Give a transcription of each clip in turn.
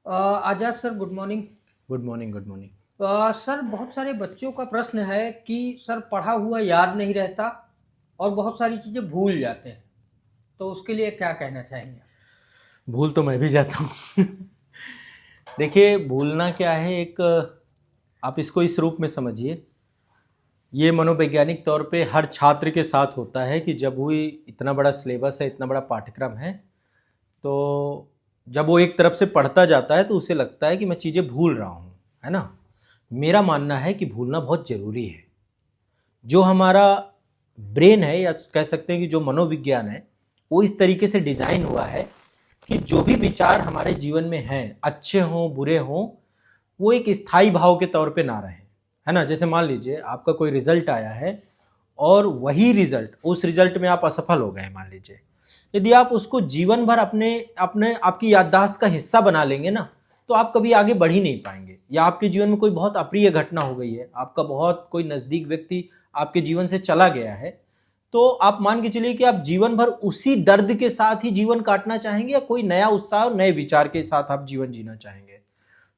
आजाद sir, good morning. Good morning, good morning. Sir, बहुत सारे बच्चों का प्रश्न है कि सर पढ़ा हुआ याद नहीं रहता और बहुत सारी चीज़ें भूल जाते हैं, तो उसके लिए क्या कहना चाहेंगे? भूल तो मैं भी जाता हूँ। देखिए, भूलना क्या है, एक आप इसको इस रूप में समझिए। ये मनोवैज्ञानिक तौर पे हर छात्र के साथ होता है कि जब वो इतना बड़ा सिलेबस है, इतना बड़ा पाठ्यक्रम है, तो जब वो एक तरफ से पढ़ता जाता है तो उसे लगता है कि मैं चीज़ें भूल रहा हूँ, है ना। मेरा मानना है कि भूलना बहुत ज़रूरी है। जो हमारा ब्रेन है, या कह सकते हैं कि जो मनोविज्ञान है, वो इस तरीके से डिज़ाइन हुआ है कि जो भी विचार हमारे जीवन में हैं, अच्छे हों बुरे हों, वो एक स्थायी भाव के तौर पे ना रहें, है ना। जैसे मान लीजिए आपका कोई रिजल्ट आया है और वही रिजल्ट, उस रिजल्ट में आप असफल हो गए, मान लीजिए। यदि आप उसको जीवन भर अपने अपने आपकी याददाश्त का हिस्सा बना लेंगे ना, तो आप कभी आगे बढ़ ही नहीं पाएंगे। या आपके जीवन में कोई बहुत अप्रिय घटना हो गई है, आपका बहुत कोई नज़दीक व्यक्ति आपके जीवन से चला गया है, तो आप मान के चलिए कि आप जीवन भर उसी दर्द के साथ ही जीवन काटना चाहेंगे, या कोई नया उत्साह और नए विचार के साथ आप जीवन जीना चाहेंगे।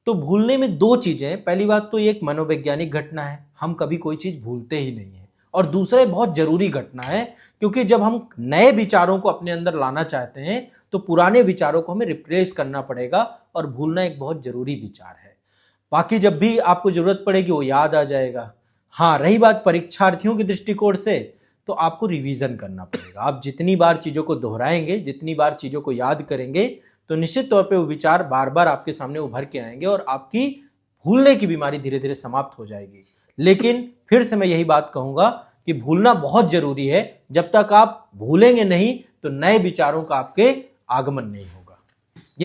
तो भूलने में दो चीजें हैं। पहली बात तो ये एक मनोवैज्ञानिक घटना है, हम कभी कोई चीज भूलते ही नहीं है। और दूसरा एक बहुत जरूरी घटना है, क्योंकि जब हम नए विचारों को अपने अंदर लाना चाहते हैं तो पुराने विचारों को हमें रिप्लेस करना पड़ेगा, और भूलना एक बहुत जरूरी विचार है। बाकी जब भी आपको जरूरत पड़ेगी वो याद आ जाएगा। हाँ, रही बात परीक्षार्थियों के दृष्टिकोण से, तो आपको रिवीजन करना पड़ेगा। आप जितनी बार चीजों को दोहराएंगे, जितनी बार चीजों को याद करेंगे, तो निश्चित तौर पे वो विचार बार बार आपके सामने उभर के आएंगे और आपकी भूलने की बीमारी धीरे धीरे समाप्त हो जाएगी। लेकिन फिर से मैं यही बात कहूंगा कि भूलना बहुत जरूरी है। जब तक आप भूलेंगे नहीं, तो नए विचारों का आपके आगमन नहीं होगा।